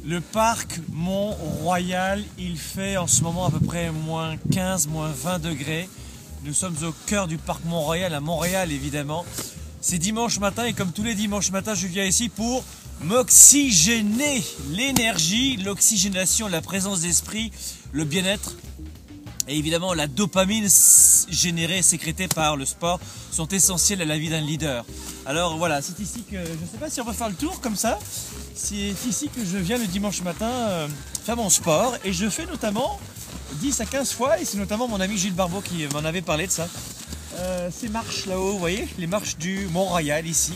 Le parc Mont-Royal, il fait en ce moment à peu près moins 15, moins 20 degrés. Nous sommes au cœur du parc Mont-Royal, à Montréal évidemment. C'est dimanche matin et comme tous les dimanches matins, je viens ici pour m'oxygéner. L'énergie, l'oxygénation, la présence d'esprit, le bien-être et évidemment la dopamine générée, sécrétée par le sport sont essentiels à la vie d'un leader. Alors voilà, c'est ici que, je ne sais pas si on va faire le tour comme ça, c'est ici que je viens le dimanche matin faire mon sport et je fais notamment 10 à 15 fois, et c'est notamment mon ami Gilles Barbeau qui m'en avait parlé de ça. Ces marches là-haut, vous voyez, les marches du Mont-Royal ici.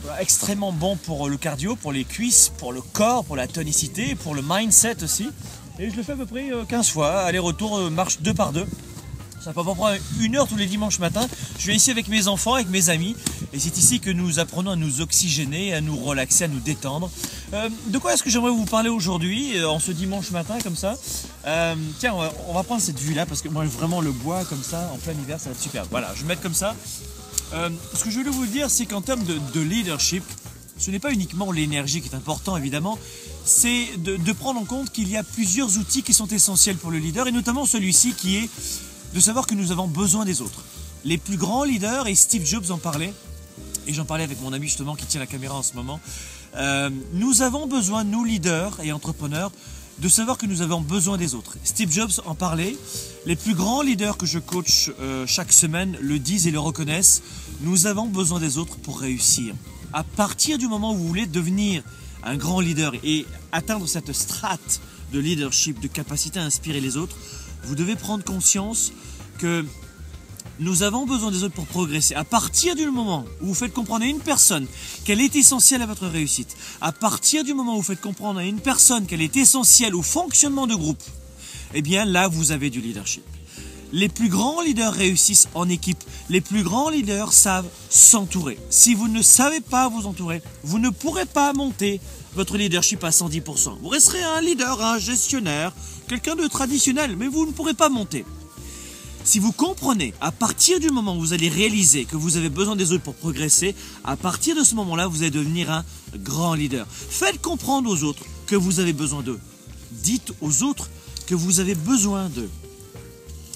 Voilà, extrêmement bon pour le cardio, pour les cuisses, pour le corps, pour la tonicité, pour le mindset aussi. Et je le fais à peu près 15 fois, aller-retour, marche 2 par 2. Ça peut prendre 1 heure tous les dimanches matins. Je viens ici avec mes enfants, avec mes amis. Et c'est ici que nous apprenons à nous oxygéner, à nous relaxer, à nous détendre. De quoi est-ce que j'aimerais vous parler aujourd'hui, en ce dimanche matin, comme ça? Tiens, on va prendre cette vue-là, parce que moi, vraiment, le bois, comme ça, en plein hiver, ça va être super. Voilà, je vais mettre comme ça. Ce que je voulais vous dire, c'est qu'en termes de leadership, ce n'est pas uniquement l'énergie qui est important, évidemment. C'est de prendre en compte qu'il y a plusieurs outils qui sont essentiels pour le leader, et notamment celui-ci qui est de savoir que nous avons besoin des autres. Les plus grands leaders, et Steve Jobs en parlait, et j'en parlais avec mon ami justement qui tient la caméra en ce moment, nous avons besoin, nous leaders et entrepreneurs, de savoir que nous avons besoin des autres. Steve Jobs en parlait, les plus grands leaders que je coach chaque semaine le disent et le reconnaissent, nous avons besoin des autres pour réussir. À partir du moment où vous voulez devenir un grand leader et atteindre cette strate de leadership, de capacité à inspirer les autres, vous devez prendre conscience que nous avons besoin des autres pour progresser. À partir du moment où vous faites comprendre à une personne qu'elle est essentielle à votre réussite, à partir du moment où vous faites comprendre à une personne qu'elle est essentielle au fonctionnement de groupe, eh bien là, vous avez du leadership. Les plus grands leaders réussissent en équipe. Les plus grands leaders savent s'entourer. Si vous ne savez pas vous entourer, vous ne pourrez pas monter votre leadership à 110%. Vous resterez un leader, un gestionnaire, quelqu'un de traditionnel, mais vous ne pourrez pas monter. Si vous comprenez, à partir du moment où vous allez réaliser que vous avez besoin des autres pour progresser, à partir de ce moment-là, vous allez devenir un grand leader. Faites comprendre aux autres que vous avez besoin d'eux. Dites aux autres que vous avez besoin d'eux.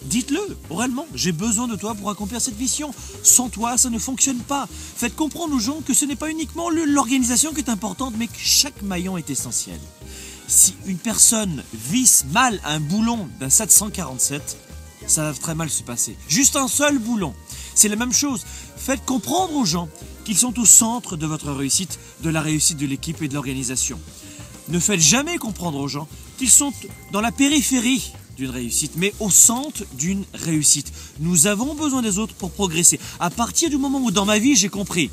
Dites-le oralement, j'ai besoin de toi pour accomplir cette mission. Sans toi, ça ne fonctionne pas. Faites comprendre aux gens que ce n'est pas uniquement l'organisation qui est importante, mais que chaque maillon est essentiel. Si une personne visse mal un boulon d'un 747, ça va très mal se passer. Juste un seul boulon. C'est la même chose. Faites comprendre aux gens qu'ils sont au centre de votre réussite, de la réussite de l'équipe et de l'organisation. Ne faites jamais comprendre aux gens qu'ils sont dans la périphérie d'une réussite, mais au centre d'une réussite. Nous avons besoin des autres pour progresser. À partir du moment où dans ma vie j'ai compris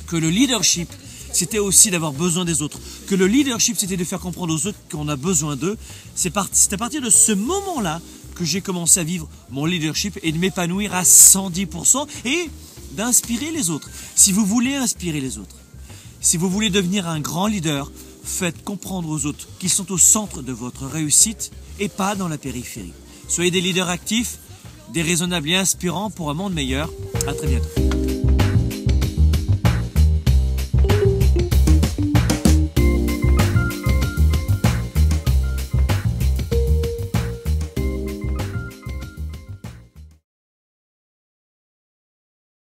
que le leadership c'était aussi d'avoir besoin des autres, que le leadership c'était de faire comprendre aux autres qu'on a besoin d'eux, c'est à partir de ce moment-là que j'ai commencé à vivre mon leadership et de m'épanouir à 110% et d'inspirer les autres. Si vous voulez inspirer les autres, si vous voulez devenir un grand leader, faites comprendre aux autres qu'ils sont au centre de votre réussite et pas dans la périphérie. Soyez des leaders actifs, des raisonnables et inspirants pour un monde meilleur. À très bientôt.